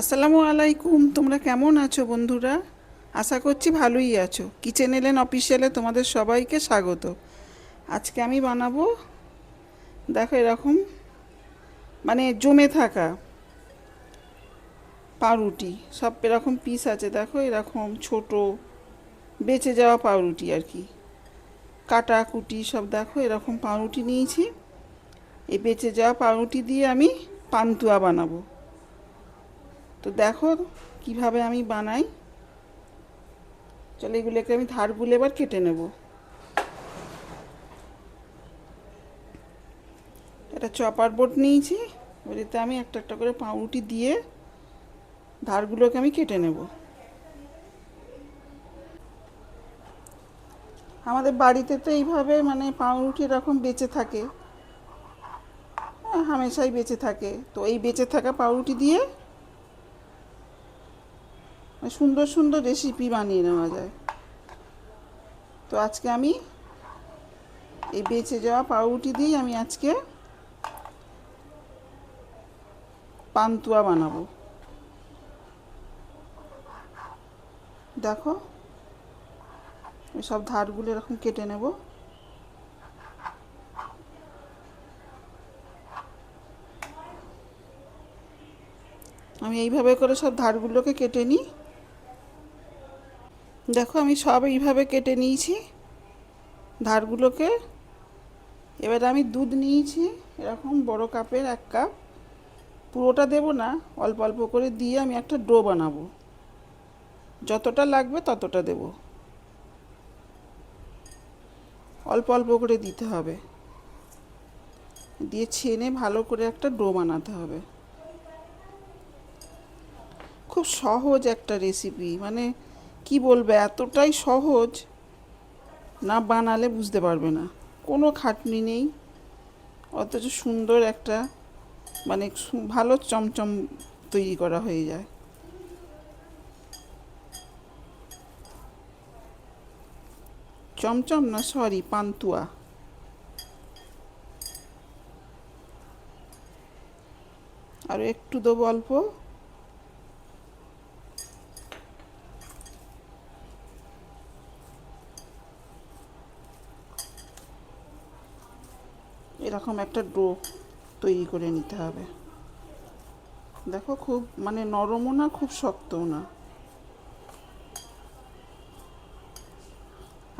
আসসালামু আলাইকুম। তোমরা কেমন আছো বন্ধুরা? আশা করছি ভালোই আছো। কিচেন এলেন অফিসিয়ালে তোমাদের সবাইকে স্বাগত। আজকে আমি বানাবো, দেখো এরকম মানে জমে থাকা পাউরুটি। সব এরকম পিস আছে, দেখো এরকম ছোট বেঁচে যাওয়া পাউরুটি আর কি। কাটা কুটি সব দেখো এরকম পাউরুটি নিয়েছি। এই বেঁচে যাওয়া পাউরুটি দিয়ে আমি পান্তুয়া বানাবো। তো দেখো কিভাবে আমি বানাই। চলো এগুলোকে আমি ধারগুলো এবার কেটে নেব। একটা চপার বোর্ড নিয়েছি, ওইটাতে আমি একটা একটা করে পাউরুটি দিয়ে ধারগুলোকে আমি কেটে নেব। আমাদের বাড়িতে তো এইভাবে মানে পাউরুটি এরকম বেঁচে থাকে, হামেশাই বেঁচে থাকে। তো এই বেঁচে থাকা পাউরুটি দিয়ে সুন্দর সুন্দর রেসিপি বানিয়ে নেওয়া যায়। তো আজকে আমি এই বেঁচে যাওয়া পাউরুটি দিয়েই আমি আজকে পান্তুয়া বানাবো। দেখো ওই সব ধারগুলো এরকম কেটে নেব। আমি এইভাবে করে সব ধারগুলোকে কেটে নিই। দেখো আমি সব এইভাবে কেটে নিয়েছি ধারগুলোকে। এবার আমি দুধ নিয়েছি এরকম বড় কাপের 1 কাপ। পুরোটা দেব না, অল্প অল্প করে দিয়ে আমি একটা ডো বানাবো। যতটা লাগবে ততটা দেব, অল্প অল্প করে দিতে হবে। দিয়ে ছেনে ভালো করে একটা ডো বানাতে হবে। খুব সহজ একটা রেসিপি, মানে কি বলবে, এতটাই সহজ, না বানালে বুঝতে পারবে না। কোনো খাটনি নেই, অথচ সুন্দর একটা মানে ভালো চমচম তৈরি করা হয়ে যায়। চমচম না, সরি, পান্তুয়া। আর একটু দেবো অল্প। এরকম একটা ডো তৈরি করে নিতে হবে। দেখো খুব মানে নরমও না, খুব শক্তও না।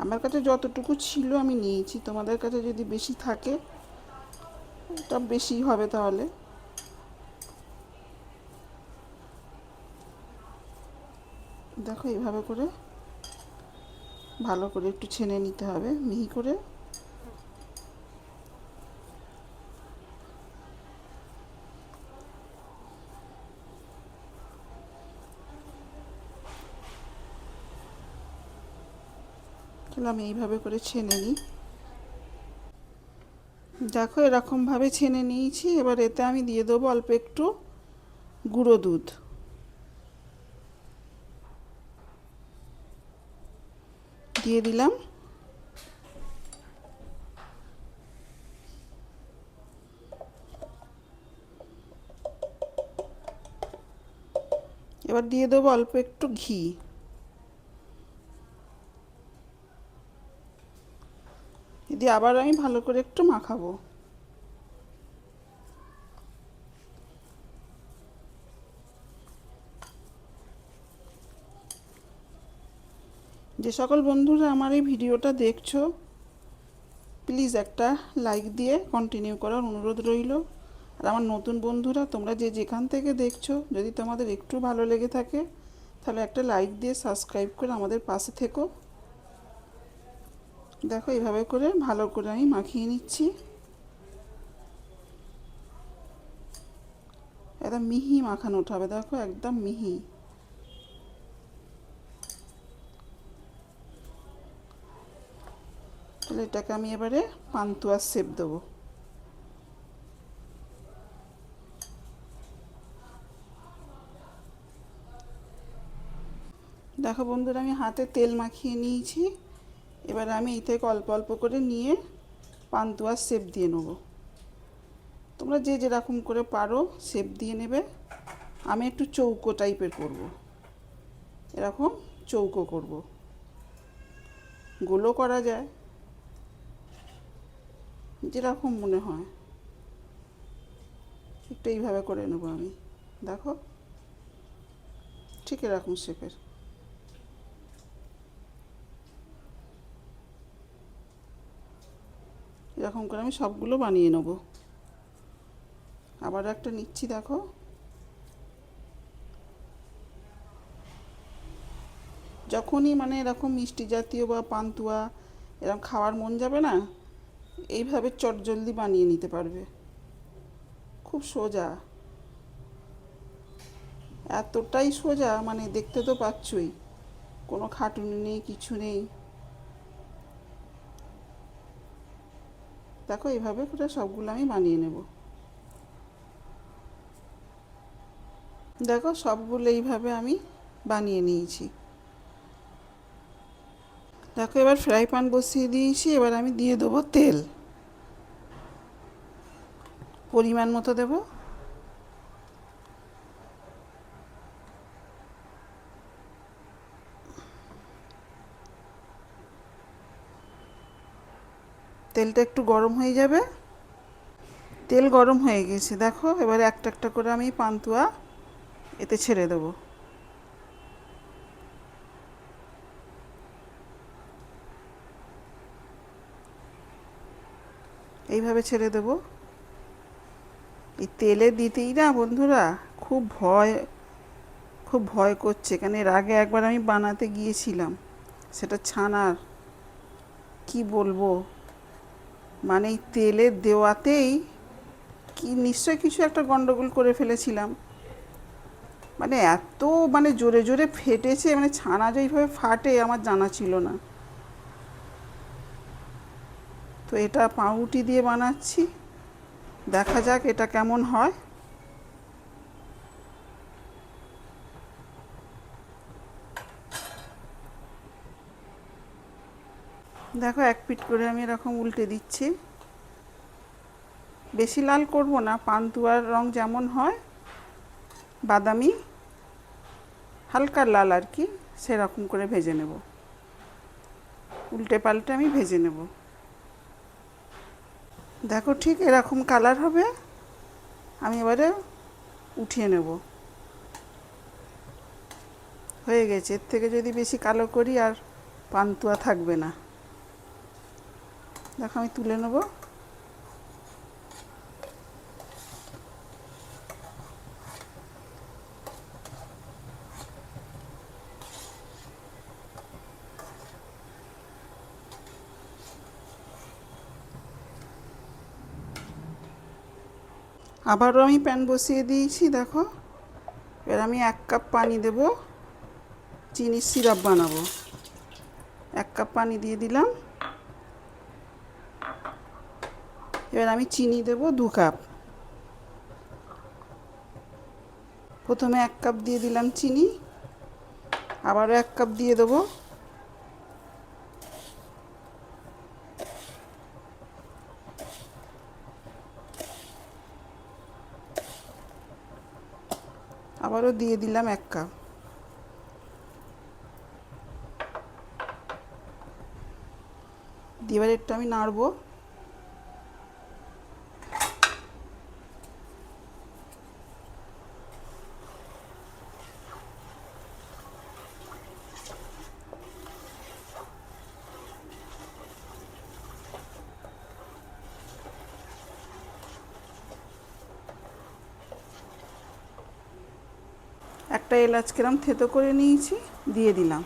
আমার কাছে যতটুকু ছিল আমি নিয়েছি, তোমাদের কাছে যদি বেশি থাকে ওটা বেশি হবে তাহলে। দেখো এইভাবে করে ভালো করে একটু ছেনে নিতে হবে মিহি করে। চলো আমি এইভাবে করে ছেনে নিই। দেখো এরকমভাবে ছেনে নিয়েছি। এবার এতে আমি দিয়ে দেবো অল্প একটু গুঁড়ো দুধ। দিয়ে দিলাম। এবার দিয়ে দেবো অল্প একটু ঘি। দিয়ে আবার আমি ভালো করে একটু মাখাবো। যে সকল বন্ধুরা আমার এই ভিডিওটা দেখছো, প্লিজ একটা লাইক দিয়ে কন্টিনিউ করার অনুরোধ রইল। আর আমার নতুন বন্ধুরা, তোমরা যে যেখান থেকে দেখছো, যদি তোমাদের একটু ভালো লেগে থাকে তাহলে একটা লাইক দিয়ে সাবস্ক্রাইব করে আমাদের পাশে থেকো। দেখো এইভাবে করে ভালো করে আমি মাখিয়ে নিচ্ছি। একদম মিহি মাখানোটা হবে, দেখো একদম মিহি। তাহলে এটাকে আমি এবারে পান্তুয়ার শেপ দেবো। দেখো বন্ধুরা আমি হাতে তেল মাখিয়ে নিয়েছি। এবার আমি এই থেকে অল্প অল্প করে নিয়ে পান্তুয়ার শেপ দিয়ে নেব। তোমরা যে যেরকম করে পারো শেপ দিয়ে নেবে। আমি একটু চৌকো টাইপের করব, এরকম চৌকো করব, গোলও করা যায়, যেরকম মনে হয় একটু এইভাবে করে নেবো আমি। দেখো ঠিক এরকম শেপের। এরকম করে আমি সবগুলো বানিয়ে নেব। আবার একটা নিচ্ছি, দেখো যখনই মানে এরকম মিষ্টি জাতীয় বা পান্তুয়া এরকম খাওয়ার মন যাবে না, এইভাবে চটজলদি বানিয়ে নিতে পারবে। খুব সোজা, এতটাই সোজা মানে দেখতে তো পাচ্ছই, কোনো খাটুনি নেই, কিছু নেই। দেখো এইভাবে করে সবগুলো আমি বানিয়ে নেব। দেখো সবগুলো এইভাবে আমি বানিয়ে নিয়েছি। দেখো এবার ফ্রাই প্যান বসিয়ে দিয়েছি, এবার আমি দিয়ে দেবো তেল, পরিমাণ মতো দেব। তেলটা একটু গরম হয়ে যাবে। তেল গরম হয়ে গেছে, দেখো এবার একটা একটা করে আমি পান্তুয়া এতে ছেড়ে দেবো। এইভাবে ছেড়ে দেবো। এই তেলে দিতেই না বন্ধুরা খুব ভয় করছে, কেন এর আগে একবার আমি বানাতে গিয়েছিলাম, সেটা ছানার, কি বলবো, মানে এই তেলে দেওয়াতেই কি নিশ্চয় কিছু একটা গন্ডগোল করে ফেলেছিলাম। মানে এত মানে জোরে জোরে ফেটেছে, মানে ছানা যে এইভাবে ফাটে আমার জানা ছিল না। তো এটা পাউরুটি দিয়ে বানাচ্ছি, দেখা যাক এটা কেমন হয়। দেখো এক পিঠ করে আমি এরকম উল্টে দিচ্ছি। বেশি লাল করব না, পান্তুয়ার রং যেমন হয় বাদামি হালকা লাল আর কি, সেরকম করে ভেজে নেব। উল্টে পাল্টে আমি ভেজে নেব। দেখো ঠিক এরকম কালার হবে, আমি এবারে উঠিয়ে নেব। হয়ে গেছে, এর থেকে যদি বেশি কালো করি আর পান্তুয়া থাকবে না। দেখো আমি তুলে নেব। আবারও আমি প্যান বসিয়ে দিয়েছি, দেখো এবার আমি 1 কাপ পানি দেব, চিনির সিরাপ বানাবো। 1 কাপ পানি দিয়ে দিলাম। এবার আমি চিনি দেব 2 কাপ। প্রথমে 1 কাপ দিয়ে দিলাম চিনি, আবারও 1 কাপ দিয়ে দেবো। আবারও দিয়ে দিলাম 1 কাপ। দিয়ে এবার একটু আমি নাড়বো। একটা এলাচ কেরাম থেতো করে নিয়েছি, দিয়ে দিলাম।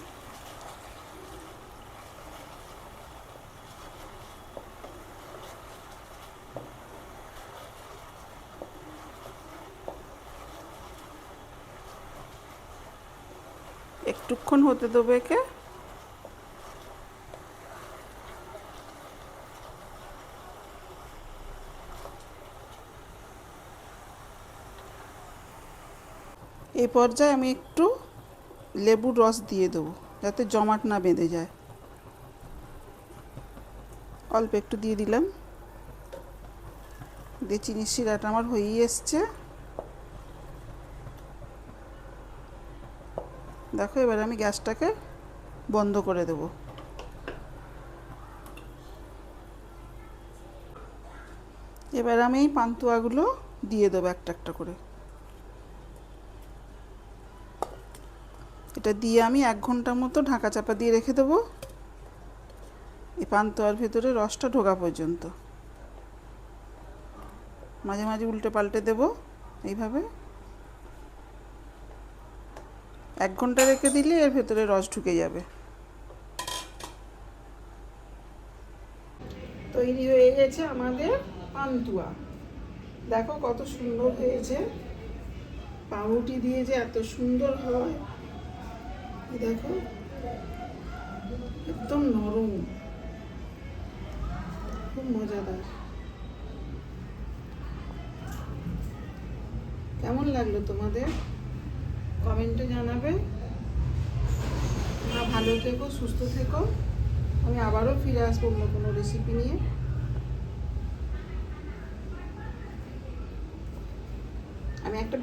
একটুক্ষণ হতে দেবো একে। এই পর্যায়ে আমি একটু লেবুর রস দিয়ে দেবো, যাতে জমাট না বেঁধে যায়। অল্প একটু দিয়ে দিলাম। দিয়ে চিনির শিরাটা আমার হয়েই এসছে। দেখো এবার আমি গ্যাসটাকে বন্ধ করে দেব। এবার আমি এই পান্তুয়াগুলো দিয়ে দেবো একটা একটা করে। এটা দিয়ে আমি 1 ঘন্টা মতো ঢাকা চাপা দিয়ে রেখে দেবো, এই পান্তুয়ার ভেতরে রসটা ঢোকা পর্যন্ত। মাঝে মাঝে উল্টে পাল্টে দেবো এইভাবে। 1 ঘন্টা রেখে দিলে এর ভেতরে রস ঢুকে যাবে। তৈরি হয়ে গেছে আমাদের পান্তুয়া। দেখো কত সুন্দর হয়েছে, পাউরুটি দিয়ে যে এত সুন্দর হয়, দেখো একদম নরম, খুব মজাদার। কেমন লাগলো তোমাদের কমেন্টে জানাবে। ভালো থেকো, সুস্থ থেকো। আমি আবারও ফিরে আসবো অন্য কোনো রেসিপি নিয়ে। আমি একটা